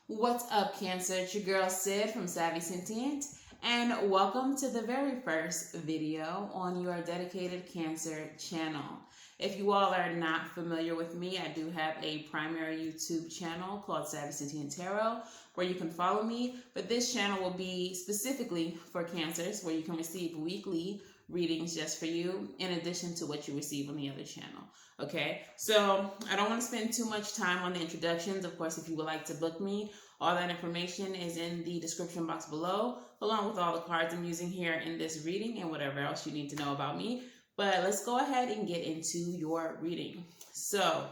What's up, Cancer? It's your girl Sid from Savvy Sentient, and welcome to the very first video on your dedicated Cancer channel. If you all are not familiar with me, I do have a primary YouTube channel called Savvy Sentient Tarot where you can follow me, but this channel will be specifically for Cancers where you can receive weekly readings just for you in addition to what you receive on the other channel. Okay, so I don't want to spend too much time on the introductions. Of course, if you would like to book me, all that information is in the description box below, along with all the cards I'm using here in this reading and whatever else you need to know about me. But let's go ahead and get into your reading. So,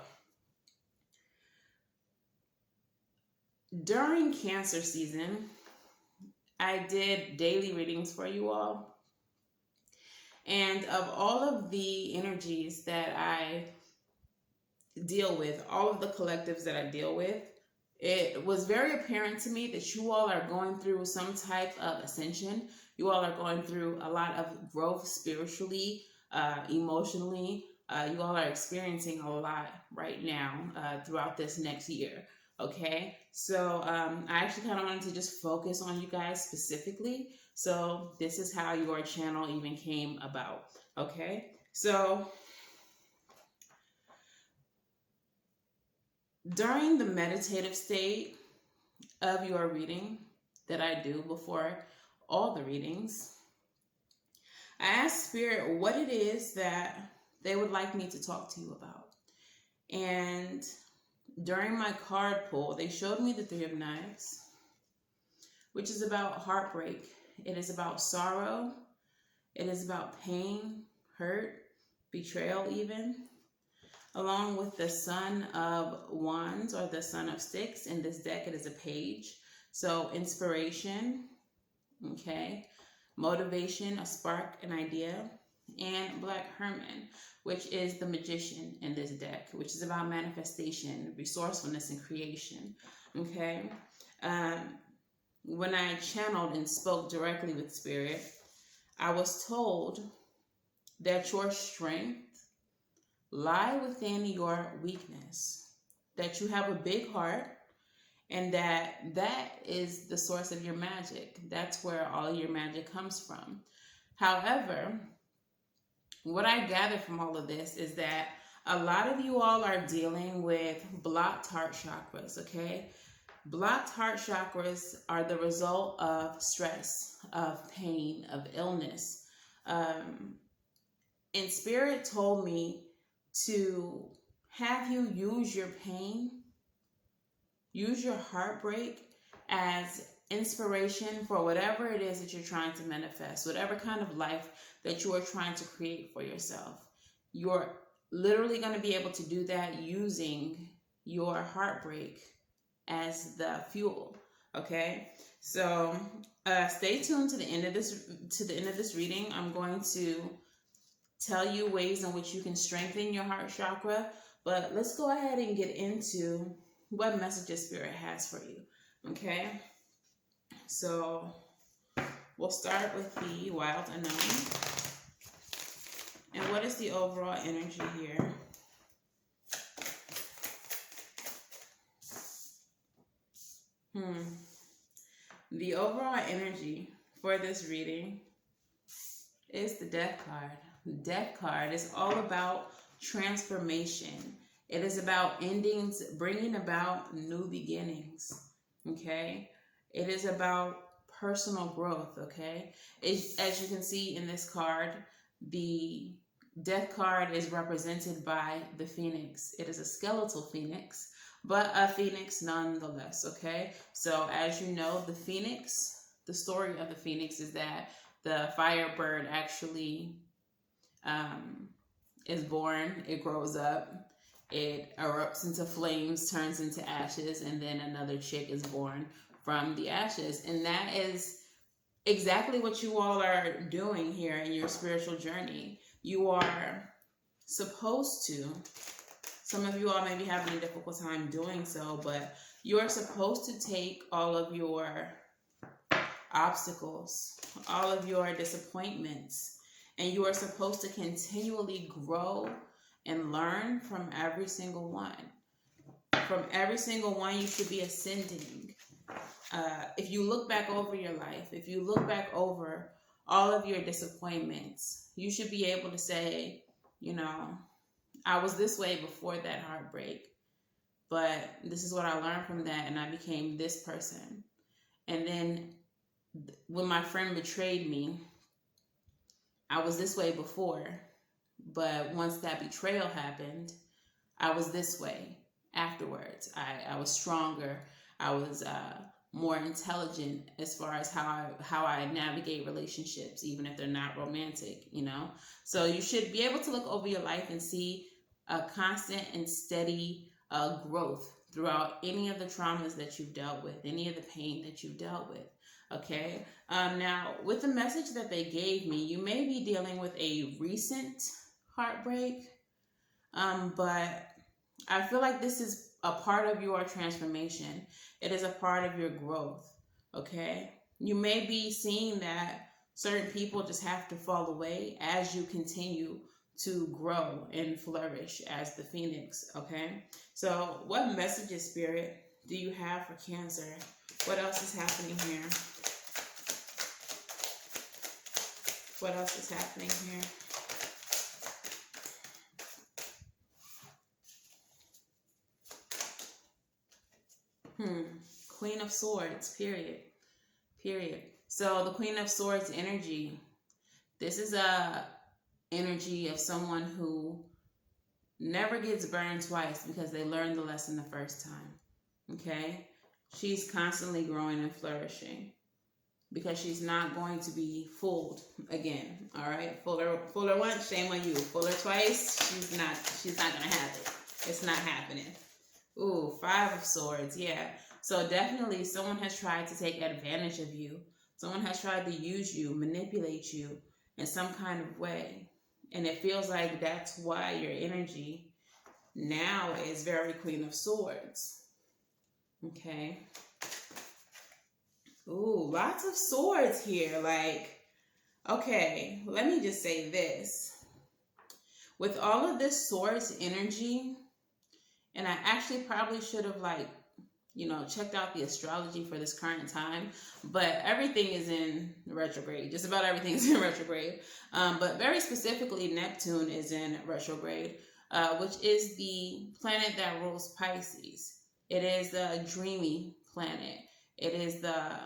during Cancer season, I did daily readings for you all. And of all of the energies that I deal with, all of the collectives that I deal with, it was very apparent to me that you all are going through some type of ascension. You all are going through a lot of growth spiritually, emotionally. You all are experiencing a lot right now throughout this next year. Okay, so I actually kind of wanted to just focus on you guys specifically. So this is how your channel even came about. Okay, so during the meditative state of your reading that I do before all the readings, I ask Spirit what it is that they would like me to talk to you about. And during my card pull, they showed me the Three of Knives, which is about heartbreak. It is about sorrow. It is about pain, hurt, betrayal even, along with the Son of Wands or the Son of Sticks. In this deck, it is a page. So inspiration, okay, motivation, a spark, an idea, and Black Hermit, which is the Magician in this deck, which is about manifestation, resourcefulness, and creation, okay? When I channeled and spoke directly with Spirit, I was told that your strength lie within your weakness, that you have a big heart, and that is the source of your magic. That's where all your magic comes from. However, what I gather from all of this is that a lot of you all are dealing with blocked heart chakras, okay? Blocked heart chakras are the result of stress, of pain, of illness. And Spirit told me to have you use your pain, use your heartbreak as inspiration for whatever it is that you're trying to manifest, whatever kind of life that you are trying to create for yourself. You're literally going to be able to do that using your heartbreak as the fuel. Okay, so stay tuned to the end of this reading. I'm going to tell you ways in which you can strengthen your heart chakra, but let's go ahead and get into what messages Spirit has for you. Okay, so we'll start with the Wild Unknown. And what is the overall energy here? The overall energy for this reading is the Death card. The Death card is all about transformation. It is about endings, bringing about new beginnings, okay? It is about personal growth, okay? As you can see in this card, the Death card is represented by the Phoenix. It is a skeletal Phoenix, but a Phoenix nonetheless, okay? So as you know, the Phoenix, the story of the Phoenix is that the firebird actually is born, it grows up, it erupts into flames, turns into ashes, and then another chick is born from the ashes. And that is exactly what you all are doing here in your spiritual journey. You are supposed to, some of you all may be having a difficult time doing so, but you're supposed to take all of your obstacles, all of your disappointments, and you are supposed to continually grow and learn from every single one. From every single one, you should be ascending. if you look back over your life, if you look back over all of your disappointments, you should be able to say, you know, I was this way before that heartbreak, but this is what I learned from that, and I became this person. And then when my friend betrayed me, I was this way before, but once that betrayal happened, I was this way afterwards. I was stronger. I was more intelligent as far as how I navigate relationships, even if they're not romantic, you know? So you should be able to look over your life and see a constant and steady growth throughout any of the traumas that you've dealt with, any of the pain that you've dealt with. Okay. Now, with the message that they gave me, you may be dealing with a recent heartbreak, but I feel like this is a part of your transformation. It is a part of your growth. Okay. You may be seeing that certain people just have to fall away as you continue to grow and flourish as the phoenix. Okay. So, what messages, Spirit, do you have for Cancer? What else is happening here? What else is happening here? Queen of Swords, period. So the Queen of Swords energy, this is a energy of someone who never gets burned twice because they learned the lesson the first time. Okay? She's constantly growing and flourishing because she's not going to be fooled again. All right? Fool her once, shame on you. Fool her twice, she's not gonna have it. It's not happening. Ooh, Five of Swords, yeah. So definitely someone has tried to take advantage of you. Someone has tried to use you, manipulate you in some kind of way. And it feels like that's why your energy now is very Queen of Swords. Okay. Ooh, lots of swords here. Like, okay, let me just say this. With all of this swords energy, and I actually probably should have checked out the astrology for this current time, but everything is in retrograde. Just about everything is in retrograde. But very specifically, Neptune is in retrograde, which is the planet that rules Pisces. It is the dreamy planet. It is the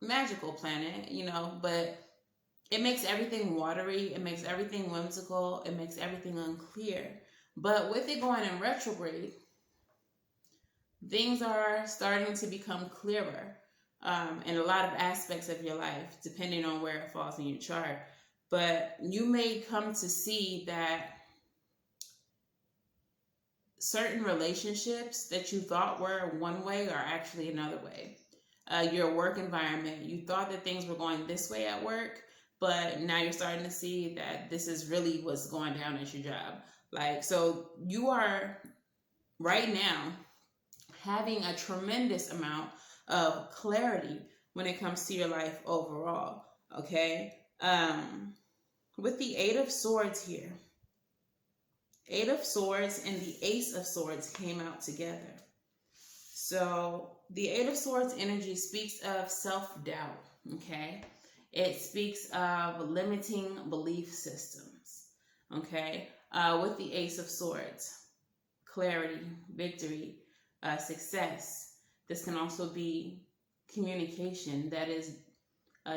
magical planet, but it makes everything watery. It makes everything whimsical. It makes everything unclear. But with it going in retrograde, things are starting to become clearer in a lot of aspects of your life, depending on where it falls in your chart. But you may come to see that certain relationships that you thought were one way are actually another way. Your work environment, you thought that things were going this way at work, but now you're starting to see that this is really what's going down at your job. So you are right now having a tremendous amount of clarity when it comes to your life overall. Okay. With the Eight of Swords here, Eight of Swords and the Ace of Swords came out together. So the Eight of Swords energy speaks of self-doubt. Okay. It speaks of limiting belief systems. Okay. With the Ace of Swords, clarity, victory, success. This can also be communication that is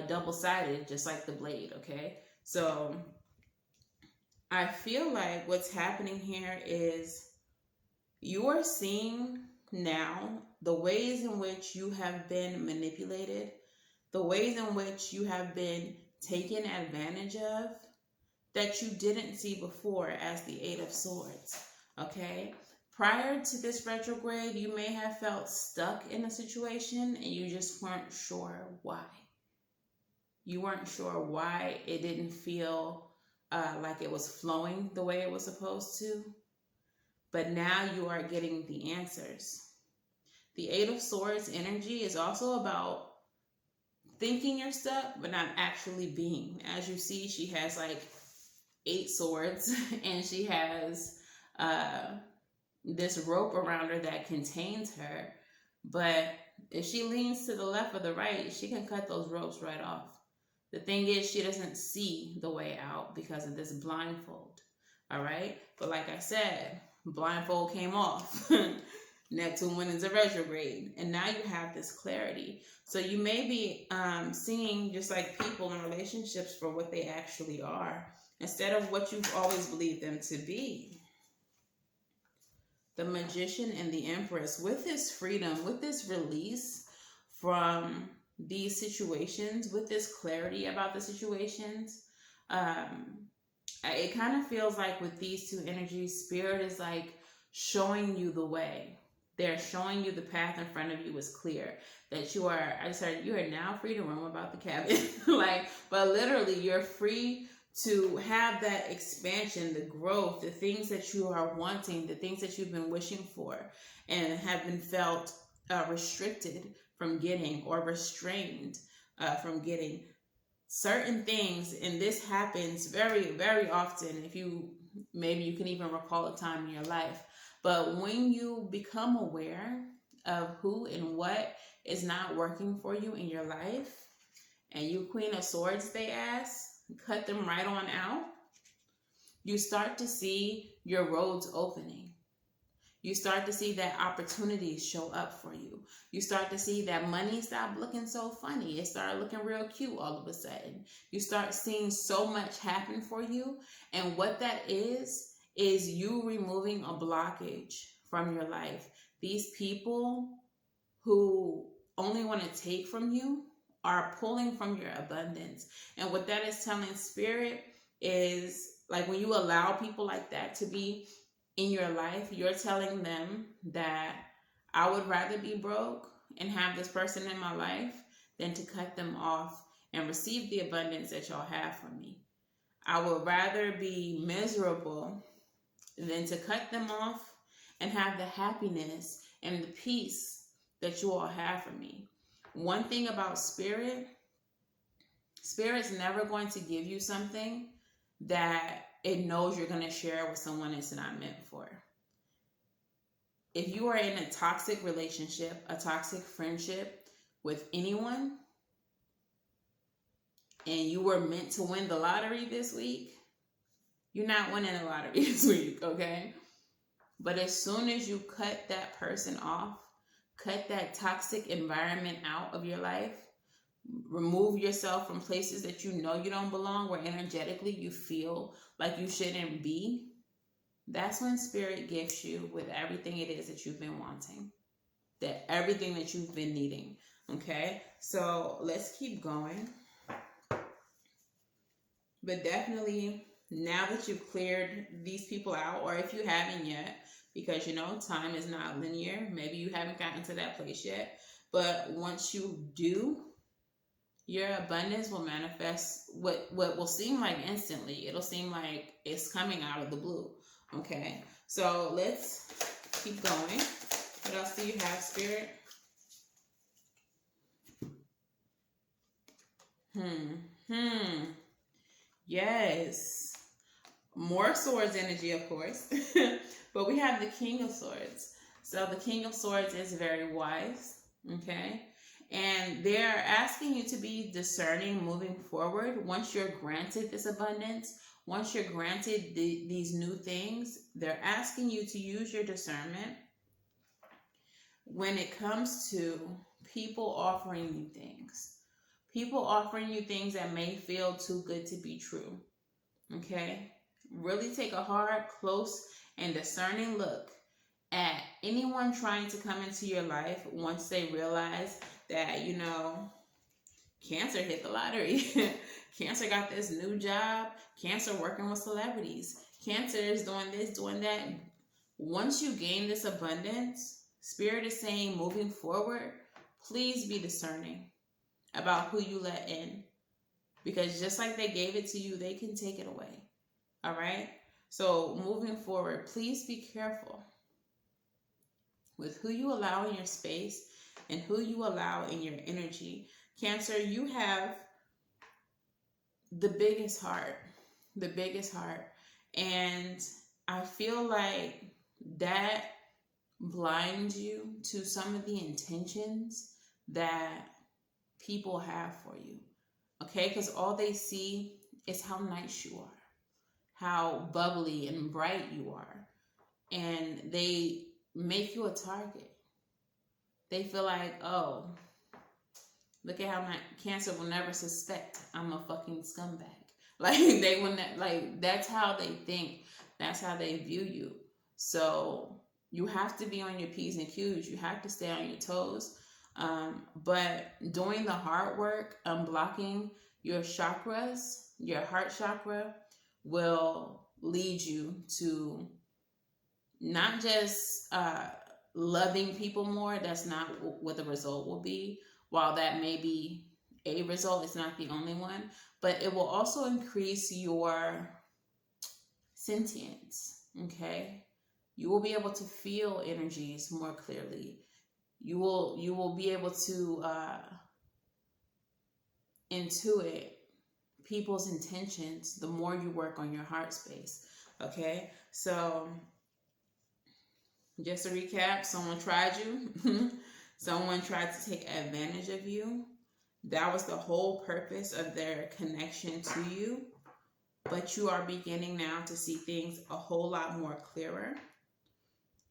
double-sided, just like the blade. Okay. So I feel like what's happening here is you are seeing now the ways in which you have been manipulated, the ways in which you have been taken advantage of that you didn't see before as the Eight of Swords. Okay. Prior to this retrograde, you may have felt stuck in a situation and you just weren't sure why. You weren't sure why it didn't feel like it was flowing the way it was supposed to. But now you are getting the answers. The Eight of Swords energy is also about thinking you're stuck, but not actually being. As you see, she has 8 swords and she has this rope around her that contains her. But if she leans to the left or the right, she can cut those ropes right off. The thing is, she doesn't see the way out because of this blindfold. All right? But like I said, blindfold came off. Neptune went into retrograde. And now you have this clarity. So you may be seeing just like people in relationships for what they actually are instead of what you've always believed them to be. The Magician and the Empress, with this freedom, with this release from these situations, with this clarity about the situations, it kind of feels like with these two energies, Spirit is like showing you the way. They're showing you the path in front of you is clear. That you are, I just heard, you are now free to roam about the cabin. But literally, you're free to have that expansion, the growth, the things that you are wanting, the things that you've been wishing for and have been felt restricted from getting or restrained from getting certain things. And this happens very, very often. Maybe you can even recall a time in your life. But when you become aware of who and what is not working for you in your life, and you Queen of Swords, they ask, cut them right on out, you start to see your roads opening. You start to see that opportunities show up for you. You start to see that money stop looking so funny. It started looking real cute all of a sudden. You start seeing so much happen for you. And what that is you removing a blockage from your life. These people who only want to take from you are pulling from your abundance. And what that is telling Spirit is, like, when you allow people like that to be in your life, you're telling them that I would rather be broke and have this person in my life than to cut them off and receive the abundance that y'all have from me. I would rather be miserable than to cut them off and have the happiness and the peace that you all have from me. One thing about Spirit's never going to give you something that it knows you're going to share with someone it's not meant for. If you are in a toxic relationship, a toxic friendship with anyone, and you were meant to win the lottery this week, you're not winning the lottery this week, okay? But as soon as you cut that person off, cut that toxic environment out of your life, remove yourself from places that you know you don't belong, where energetically you feel like you shouldn't be, that's when Spirit gifts you with everything it is that you've been wanting, that everything that you've been needing, okay? So let's keep going. But definitely, now that you've cleared these people out, or if you haven't yet, because time is not linear, maybe you haven't gotten to that place yet, but once you do, your abundance will manifest what will seem like instantly. It'll seem like it's coming out of the blue, okay? So let's keep going. What else do you have, Spirit? Yes. More swords energy, of course. But we have the King of Swords. So the King of Swords is very wise, okay? And they're asking you to be discerning moving forward. Once you're granted this abundance, once you're granted these new things, they're asking you to use your discernment when it comes to people offering you things. People offering you things that may feel too good to be true, okay? Really take a hard, close, and discerning look at anyone trying to come into your life once they realize that, Cancer hit the lottery. Cancer got this new job. Cancer working with celebrities. Cancer is doing this, doing that. Once you gain this abundance, Spirit is saying, moving forward, please be discerning about who you let in. Because just like they gave it to you, they can take it away. All right? So moving forward, please be careful with who you allow in your space and who you allow in your energy. Cancer, you have the biggest heart. The biggest heart. And I feel like that blind you to some of the intentions that people have for you. Okay? Because all they see is how nice you are, how bubbly and bright you are. And they make you a target. They feel like, oh, look at how my Cancer will never suspect I'm a fucking scumbag. Like, they will not, like, that's how they think. That's how they view you. So you have to be on your P's and Q's. You have to stay on your toes. But doing the hard work, unblocking your chakras, your heart chakra, will lead you to not just loving people more. That's not what the result will be. While that may be a result, it's not the only one. But it will also increase your sentience, okay? You will be able to feel energies more clearly. You will be able to intuit people's intentions the more you work on your heart space, okay? So just to recap, someone tried you. Someone tried to take advantage of you. That was the whole purpose of their connection to you. But you are beginning now to see things a whole lot more clearer.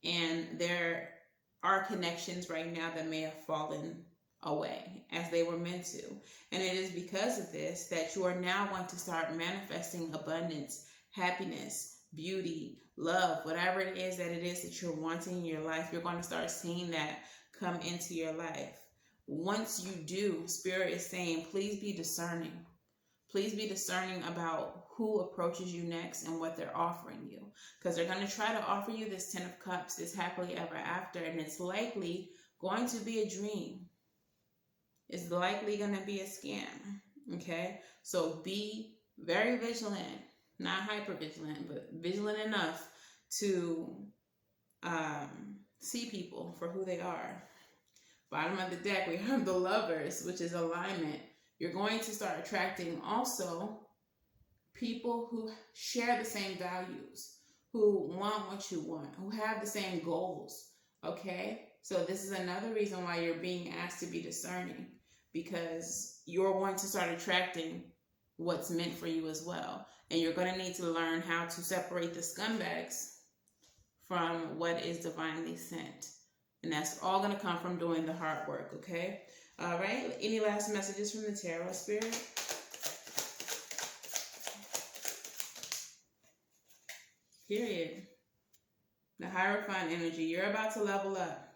And there are connections right now that may have fallen away as they were meant to. And it is because of this that you are now going to start manifesting abundance, happiness, beauty, love, whatever it is that you're wanting in your life. You're going to start seeing that come into your life. Once you do, Spirit is saying, please be discerning. Please be discerning about who approaches you next and what they're offering you. Because they're going to try to offer you this 10 of Cups, this happily ever after, and it's likely going to be a dream. It's likely going to be a scam. Okay? So be very vigilant. Not hyper vigilant, but vigilant enough to see people for who they are. Bottom of the deck, we have the Lovers, which is alignment. You're going to start attracting also people who share the same values, who want what you want, who have the same goals, okay? So this is another reason why you're being asked to be discerning, because you're going to start attracting what's meant for you as well. And you're going to need to learn how to separate the scumbags from what is divinely sent. And that's all going to come from doing the hard work, okay? All right. Any last messages from the Tarot, Spirit? Period. The Hierophant energy. You're about to level up.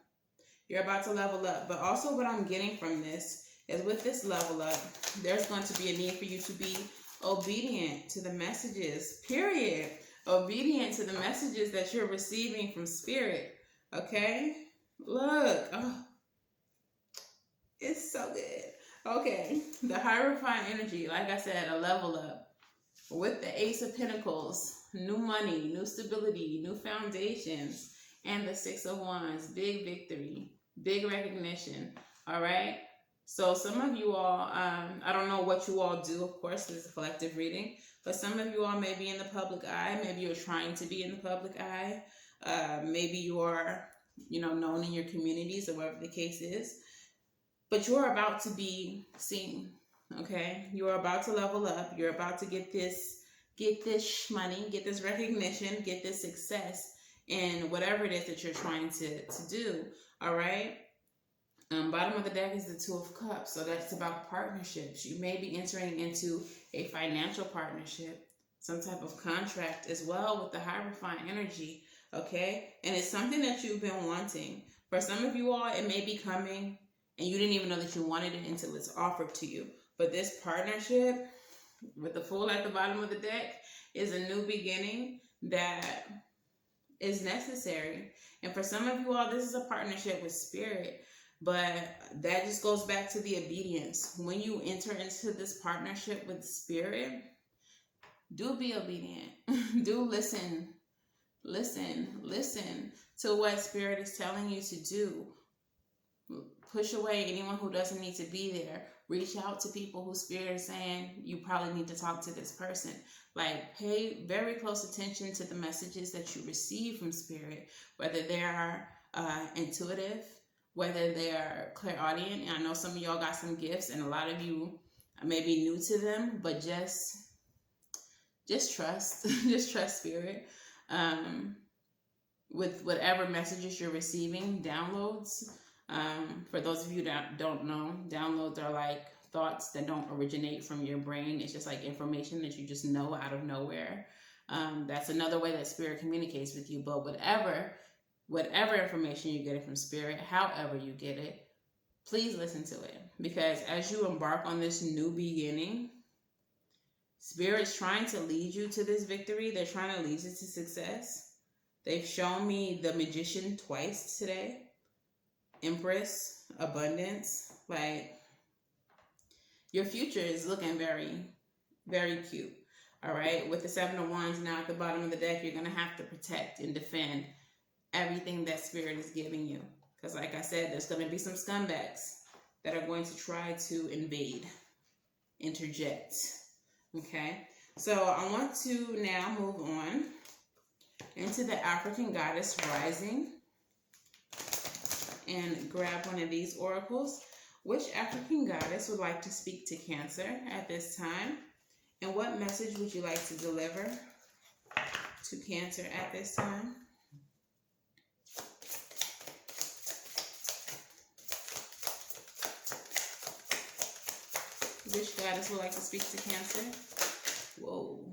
You're about to level up. But also what I'm getting from this is with this level up, there's going to be a need for you to be obedient to the messages. Period. Obedient to the messages that you're receiving from Spirit. Okay? Look, oh, it's so good. Okay, the Hierophant energy, like I said, a level up. With the Ace of Pentacles, new money, new stability, new foundations, and the Six of Wands, big victory, big recognition, all right? So some of you all, I don't know what you all do, of course, this is a collective reading, but some of you all may be in the public eye, maybe you're trying to be in the public eye, maybe you're known in your communities or whatever the case is, but you're about to be seen, okay? You're about to level up. You're about to get this money, get this recognition, get this success in whatever it is that you're trying to do, all right? Bottom of the deck is the Two of Cups, so that's about partnerships. You may be entering into a financial partnership, some type of contract as well with the Hierophant energy. Okay, and it's something that you've been wanting. For some of you all, it may be coming and you didn't even know that you wanted it until it's offered to you. But this partnership with the Fool at the bottom of the deck is a new beginning that is necessary. And for some of you all, this is a partnership with Spirit. But that just goes back to the obedience. When you enter into this partnership with Spirit, do be obedient. Do listen. Listen to what Spirit is telling you to do. Push away anyone who doesn't need to be there. Reach out to people who Spirit is saying you probably need to talk to this person. Like, pay very close attention to the messages that you receive from Spirit, whether they are intuitive, whether they're clairaudient. And I know some of y'all got some gifts, and a lot of you may be new to them, but just trust, just trust spirit. With whatever messages you're receiving, downloads. For those of you that don't know, downloads are like thoughts that don't originate from your brain. It's just like information that you just know out of nowhere. That's another way that spirit communicates with you. But whatever information you get it from spirit, however you get it, please listen to it. Because as you embark on this new beginning, spirit's trying to lead you to this victory. They're trying to lead you to success. They've shown me the Magician twice today. Empress, abundance. Like, your future is looking very, very cute. All right. With the 7 of Wands now at the bottom of the deck, you're going to have to protect and defend everything that spirit is giving you. Because like I said, there's going to be some scumbags that are going to try to invade, interject. Okay. So I want to now move on into the African Goddess Rising and grab one of these oracles. Which African goddess would like to speak to Cancer at this time? And what message would you like to deliver to Cancer at this time? Which goddess would like to speak to Cancer? Whoa.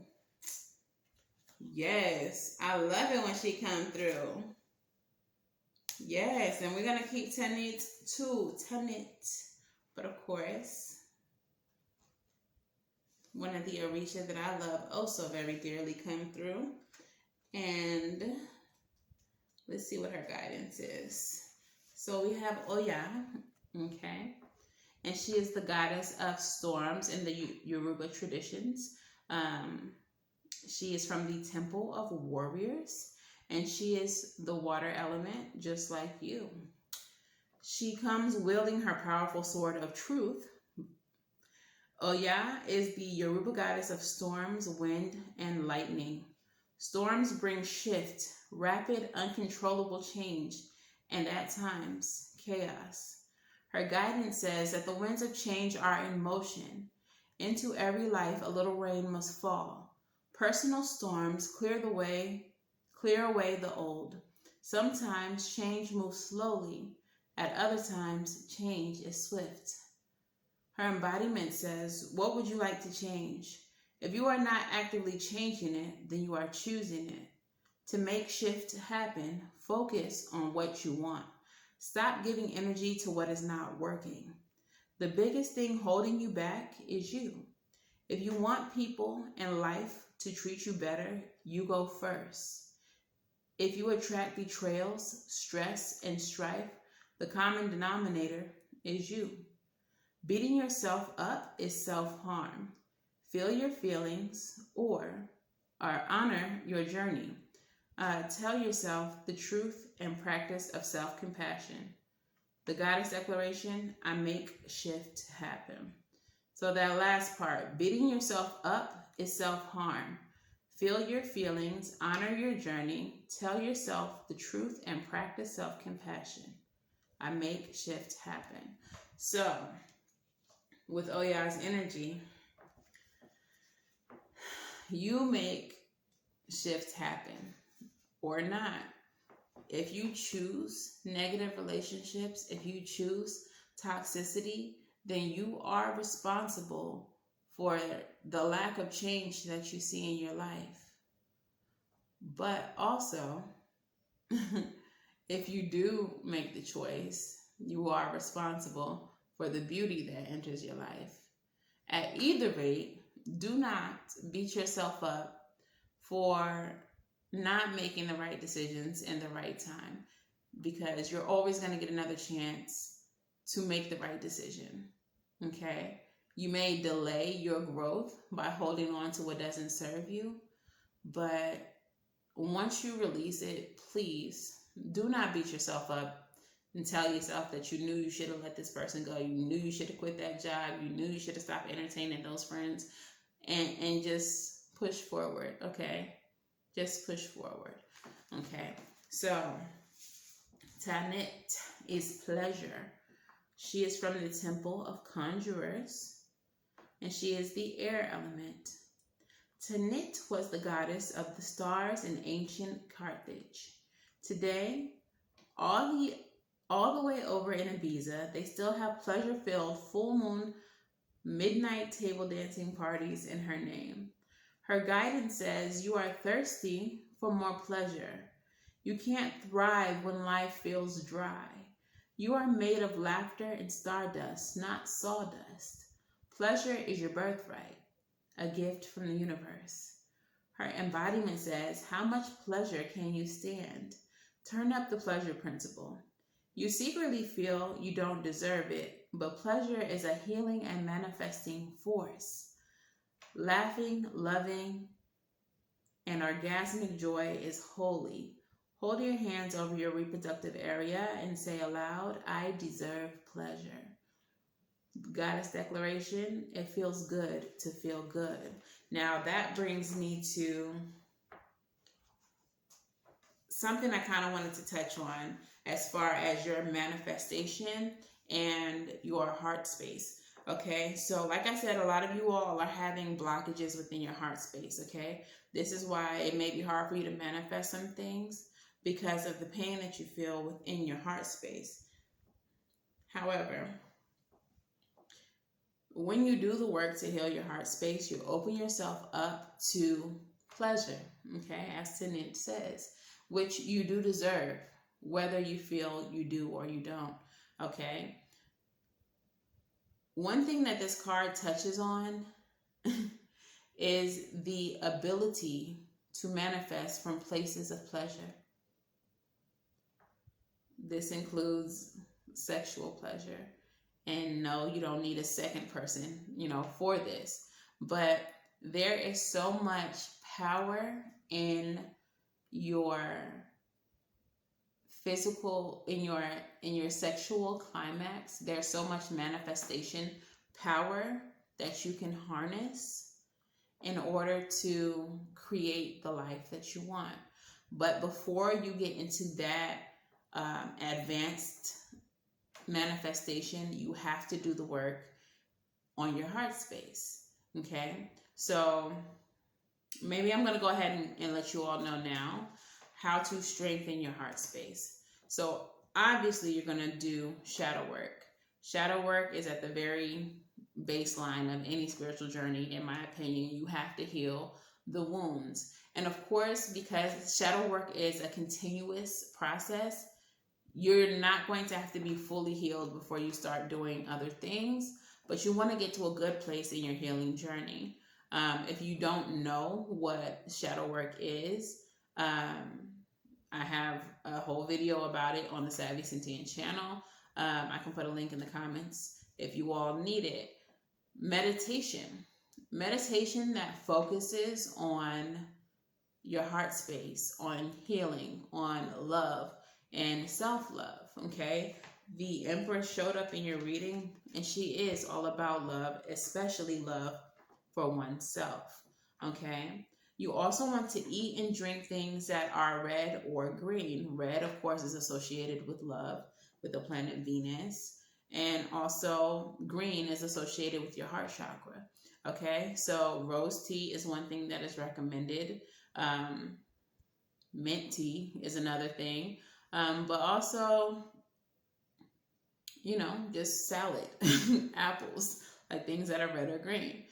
Yes, I love it when she comes through. Yes, and we're going to keep 10 it too. 10 it. But of course, one of the Orisha that I love also very dearly come through. And let's see what her guidance is. So we have Oya, okay? And she is the goddess of storms in the Yoruba traditions. She is from the Temple of Warriors, and she is the water element, just like you. She comes wielding her powerful sword of truth. Oya is the Yoruba goddess of storms, wind, and lightning. Storms bring shift, rapid, uncontrollable change, and at times, chaos. Her guidance says that the winds of change are in motion. Into every life, a little rain must fall. Personal storms clear away the old. Sometimes change moves slowly. At other times, change is swift. Her embodiment says, what would you like to change? If you are not actively changing it, then you are choosing it. To make shift happen, focus on what you want. Stop giving energy to what is not working. The biggest thing holding you back is you. If you want people and life to treat you better, you go first. If you attract betrayals, stress, and strife, the common denominator is you. Beating yourself up is self-harm. Feel your feelings or honor your journey. Tell yourself the truth and practice of self-compassion. The goddess declaration, I make shift happen. So that last part, beating yourself up is self-harm. Feel your feelings, honor your journey, tell yourself the truth, and practice self-compassion. I make shift happen. So, with Oya's energy, you make shift happen or not. If you choose negative relationships, if you choose toxicity, then you are responsible for the lack of change that you see in your life. But also, if you do make the choice, you are responsible for the beauty that enters your life. At either rate, do not beat yourself up for not making the right decisions in the right time, because you're always going to get another chance to make the right decision. Okay? You may delay your growth by holding on to what doesn't serve you, but once you release it, please do not beat yourself up and tell yourself that you knew you should have let this person go. You knew you should have quit that job. You knew you should have stopped entertaining those friends, and just push forward. Okay? Just push forward. Okay? So Tanit is pleasure. She is from the temple of conjurers, and she is the air element. Tanit was the goddess of the stars in ancient Carthage. Today, all the way over in Ibiza, they still have pleasure-filled full moon midnight table dancing parties in her name. Her guidance says you are thirsty for more pleasure. You can't thrive when life feels dry. You are made of laughter and stardust, not sawdust. Pleasure is your birthright, a gift from the universe. Her embodiment says, how much pleasure can you stand? Turn up the pleasure principle. You secretly feel you don't deserve it, but pleasure is a healing and manifesting force. Laughing, loving, and orgasmic joy is holy. Hold your hands over your reproductive area and say aloud, I deserve pleasure. Goddess declaration, it feels good to feel good. Now that brings me to something I kind of wanted to touch on as far as your manifestation and your heart space. Okay, so like I said, a lot of you all are having blockages within your heart space. Okay, this is why it may be hard for you to manifest some things because of the pain that you feel within your heart space. However, when you do the work to heal your heart space, you open yourself up to pleasure, okay, as Tanit says, which you do deserve, whether you feel you do or you don't, okay? One thing that this card touches on is the ability to manifest from places of pleasure. This includes sexual pleasure. And no, you don't need a second person, for this. But there is so much power in your physical, in your sexual climax. There's so much manifestation power that you can harness in order to create the life that you want. But before you get into that advanced manifestation, you have to do the work on your heart space. Okay, so maybe I'm going to go ahead and let you all know now how to strengthen your heart space. So obviously you're going to do shadow work. Shadow work is at the very baseline of any spiritual journey. In my opinion, you have to heal the wounds. And of course, because shadow work is a continuous process, you're not going to have to be fully healed before you start doing other things, but you want to get to a good place in your healing journey. If you don't know what shadow work is, I have a whole video about it on the Savy channel. I can put a link in the comments if you all need it. Meditation that focuses on your heart space, on healing, on love, and self-love, okay? The Empress showed up in your reading, and she is all about love, especially love for oneself, okay? You also want to eat and drink things that are red or green. Red, of course, is associated with love, with the planet Venus, and also green is associated with your heart chakra, okay? So rose tea is one thing that is recommended. Mint tea is another thing. But also, just salad, apples, like things that are red or green.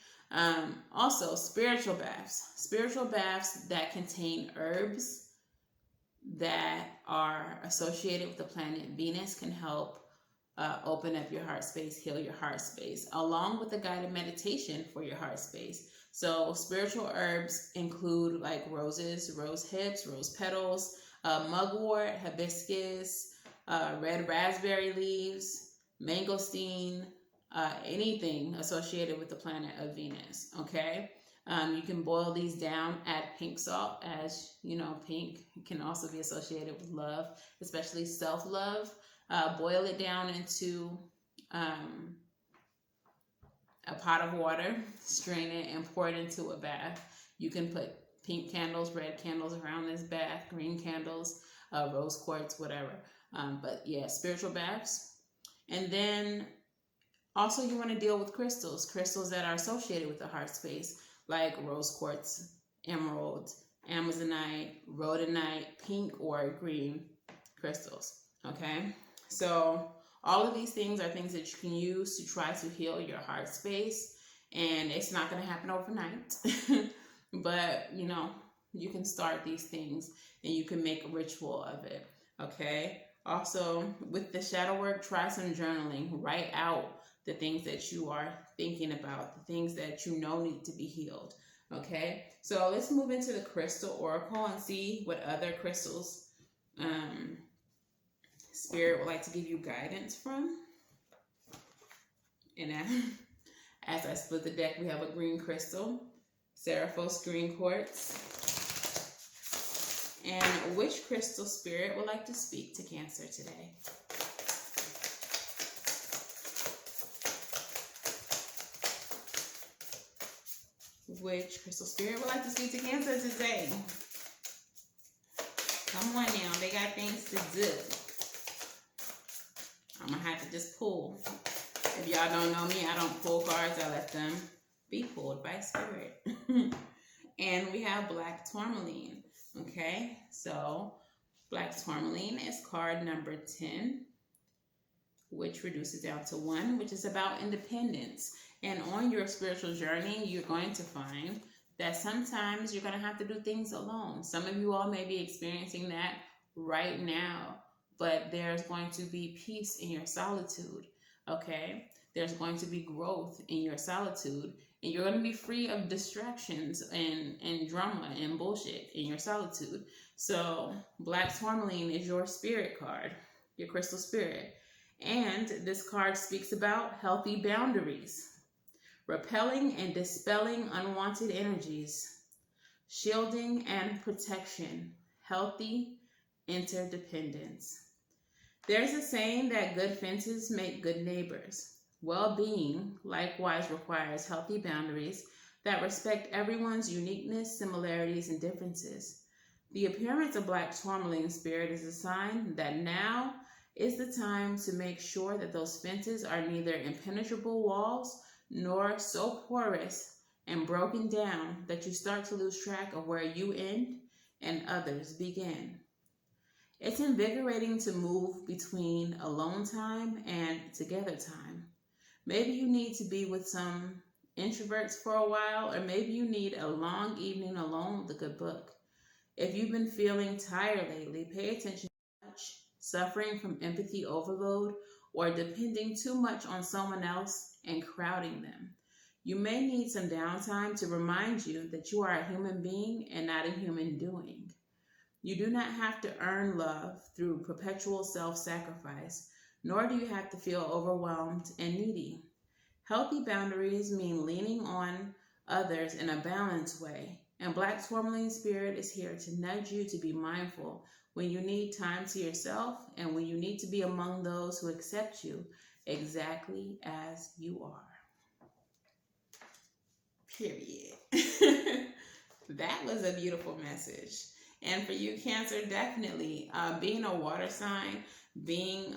Also, spiritual baths that contain herbs that are associated with the planet Venus can help open up your heart space, heal your heart space, along with a guided meditation for your heart space. So spiritual herbs include like roses, rose hips, rose petals, mugwort, hibiscus, red raspberry leaves, mangosteen, anything associated with the planet of Venus, okay? You can boil these down, add pink salt, as you know, pink can also be associated with love, especially self-love. Boil it down into a pot of water, strain it, and pour it into a bath. You can put pink candles, red candles around this bath, green candles, rose quartz, whatever. But yeah, spiritual baths. And then also you want to deal with crystals that are associated with the heart space, like rose quartz, emerald, amazonite, rhodonite, pink or green crystals. Okay, so all of these things are things that you can use to try to heal your heart space, and it's not going to happen overnight. But you can start these things and you can make a ritual of it. Okay, also with the shadow work, try some journaling. Write out the things that you are thinking about, the things that you know need to be healed. Okay, so let's move into the crystal oracle and see what other crystals Spirit would like to give you guidance from. And as I split the deck, we have a green crystal, Seraphos green quartz. And which crystal Spirit would like to speak to Cancer today? Which crystal Spirit would like to speak to Cancer today? Come on now, they got things to do. I'm going to have to just pull. If y'all don't know me, I don't pull cards. I let them be pulled by Spirit. And we have black tourmaline. Okay, so black tourmaline is card number 10, which reduces down to 1, which is about independence. And on your spiritual journey, you're going to find that sometimes you're going to have to do things alone. Some of you all may be experiencing that right now, but there's going to be peace in your solitude. Okay, there's going to be growth in your solitude, and you're going to be free of distractions and drama and bullshit in your solitude. So black tourmaline is your spirit card, your crystal spirit. And this card speaks about healthy boundaries, repelling and dispelling unwanted energies, shielding and protection, healthy interdependence. There's a saying that good fences make good neighbors. Well-being likewise requires healthy boundaries that respect everyone's uniqueness, similarities, and differences. The appearance of black tourmaline spirit is a sign that now is the time to make sure that those fences are neither impenetrable walls nor so porous and broken down that you start to lose track of where you end and others begin. It's invigorating to move between alone time and together time. Maybe you need to be with some introverts for a while, or maybe you need a long evening alone with a good book. If you've been feeling tired lately, pay attention to much, suffering from empathy overload, or depending too much on someone else and crowding them. You may need some downtime to remind you that you are a human being and not a human doing. You do not have to earn love through perpetual self-sacrifice, nor do you have to feel overwhelmed and needy. Healthy boundaries mean leaning on others in a balanced way, and black tourmaline spirit is here to nudge you to be mindful when you need time to yourself and when you need to be among those who accept you exactly as you are. Period. That was a beautiful message. And for you, Cancer, definitely being a water sign, being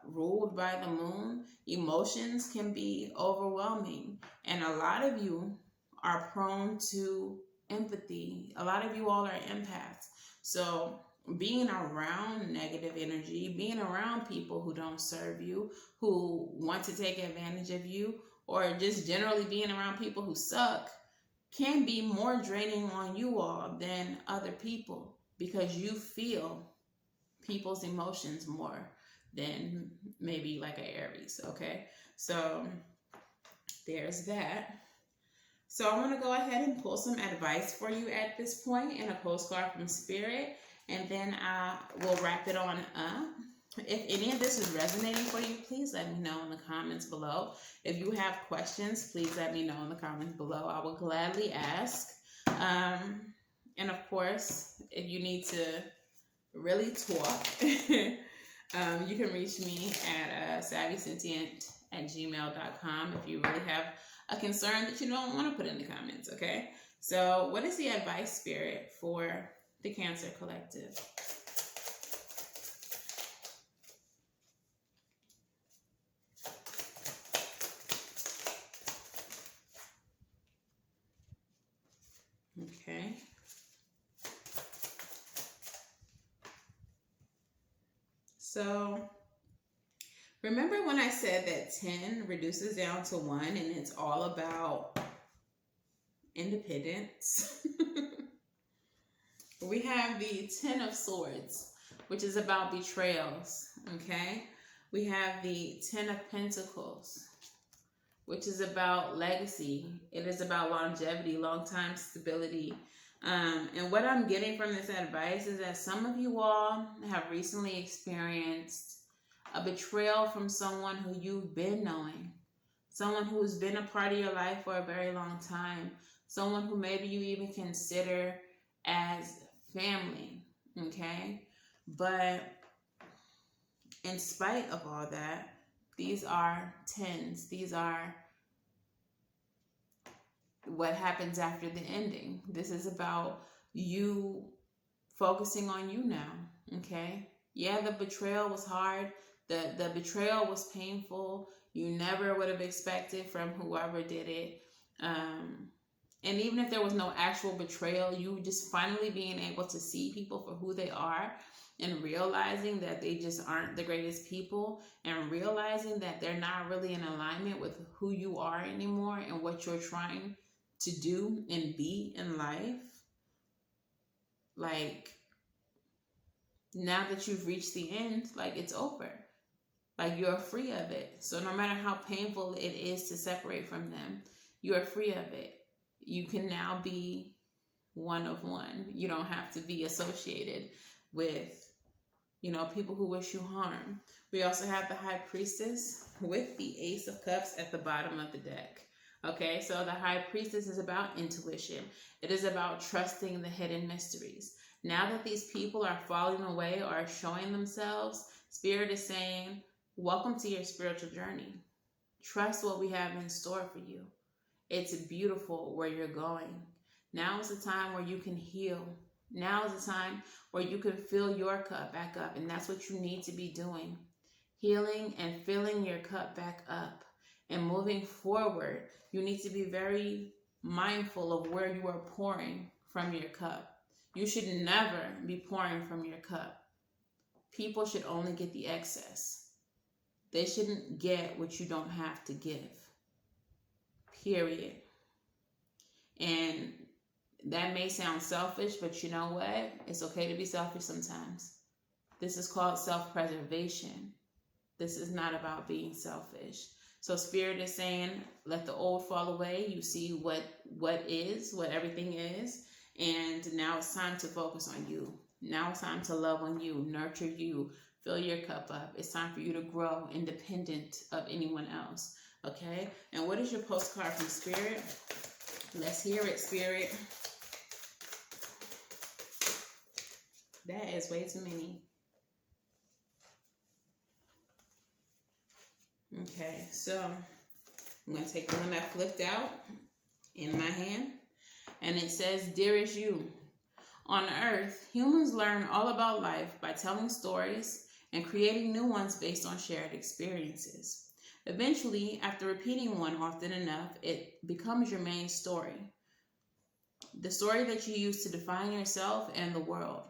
ruled by the moon, emotions can be overwhelming. And a lot of you are prone to empathy. A lot of you all are empaths. So being around negative energy, being around people who don't serve you, who want to take advantage of you, or just generally being around people who suck, can be more draining on you all than other people, because you feel people's emotions more than maybe like an Aries. Okay, so there's that. So I want to go ahead and pull some advice for you at this point and a postcard from Spirit, and then I will wrap it on up. If any of this is resonating for you, please let me know in the comments below. If you have questions, please let me know in the comments below. I will gladly ask. And of course, if you need to really talk, you can reach me at savvysentient@gmail.com if you really have a concern that you don't want to put in the comments, okay? So what is the advice, Spirit, for the Cancer Collective? So remember when I said that 10 reduces down to 1 and it's all about independence? We have the 10 of Swords, which is about betrayals, okay? We have the 10 of Pentacles, which is about legacy. It is about longevity, long-time stability. And what I'm getting from this advice is that some of you all have recently experienced a betrayal from someone who you've been knowing, someone who's been a part of your life for a very long time, someone who maybe you even consider as family, okay? But in spite of all that, these are 10s. These are what happens after the ending. This is about you focusing on you now, okay? Yeah, the betrayal was hard. The betrayal was painful. You never would have expected from whoever did it. And even if there was no actual betrayal, you just finally being able to see people for who they are and realizing that they just aren't the greatest people, and realizing that they're not really in alignment with who you are anymore and what you're trying to do and be in life. Like, now that you've reached the end, like, it's over. Like, you're free of it. So no matter how painful it is to separate from them, you are free of it. You can now be one of one. You don't have to be associated with, people who wish you harm. We also have the High Priestess with the Ace of Cups at the bottom of the deck. Okay, so the High Priestess is about intuition. It is about trusting the hidden mysteries. Now that these people are falling away or showing themselves, Spirit is saying, welcome to your spiritual journey. Trust what we have in store for you. It's beautiful where you're going. Now is the time where you can heal. Now is the time where you can fill your cup back up. And that's what you need to be doing. Healing and filling your cup back up. And moving forward, you need to be very mindful of where you are pouring from your cup. You should never be pouring from your cup. People should only get the excess. They shouldn't get what you don't have to give. Period. And that may sound selfish, but you know what? It's okay to be selfish sometimes. This is called self-preservation. This is not about being selfish. So Spirit is saying, let the old fall away. You see what everything is. And now it's time to focus on you. Now it's time to love on you, nurture you, fill your cup up. It's time for you to grow independent of anyone else. Okay? And what is your postcard from Spirit? Let's hear it, Spirit. That is way too many. Okay, so I'm going to take the one that flipped out in my hand. And it says, Dearest you, on Earth, humans learn all about life by telling stories and creating new ones based on shared experiences. Eventually, after repeating one often enough, it becomes your main story. The story that you use to define yourself and the world.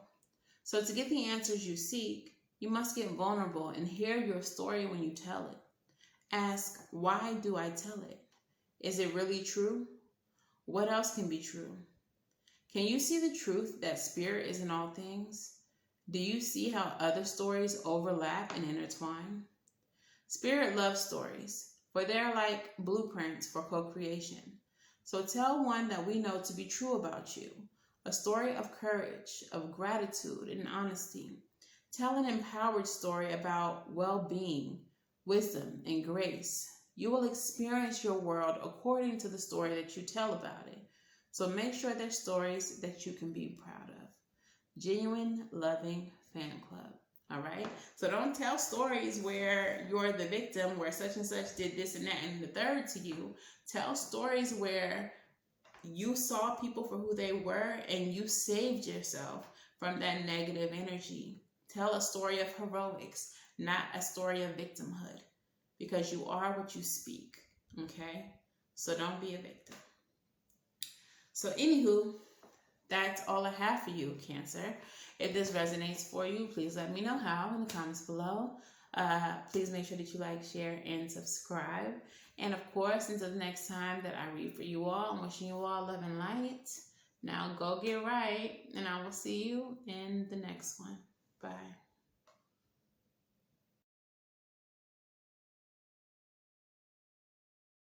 So to get the answers you seek, you must get vulnerable and hear your story when you tell it. Ask, why do I tell it? Is it really true? What else can be true? Can you see the truth that Spirit is in all things? Do you see how other stories overlap and intertwine? Spirit loves stories, for they're like blueprints for co-creation. So tell one that we know to be true about you, a story of courage, of gratitude and honesty. Tell an empowered story about well-being, wisdom, and grace. You will experience your world according to the story that you tell about it. So make sure they're stories that you can be proud of. Genuine, loving fan club. All right? So don't tell stories where you're the victim, where such and such did this and that and the third to you. Tell stories where you saw people for who they were and you saved yourself from that negative energy. Tell a story of heroics, not a story of victimhood, because you are what you speak, okay? So don't be a victim. So anywho, That's all I have for you, Cancer. If this resonates for you, please let me know how in the comments below. Please make sure that you like, share, and subscribe. And of course, until the next time that I read for you all, I'm wishing you all love and light. Now go get right, and I will see you in the next one. Bye.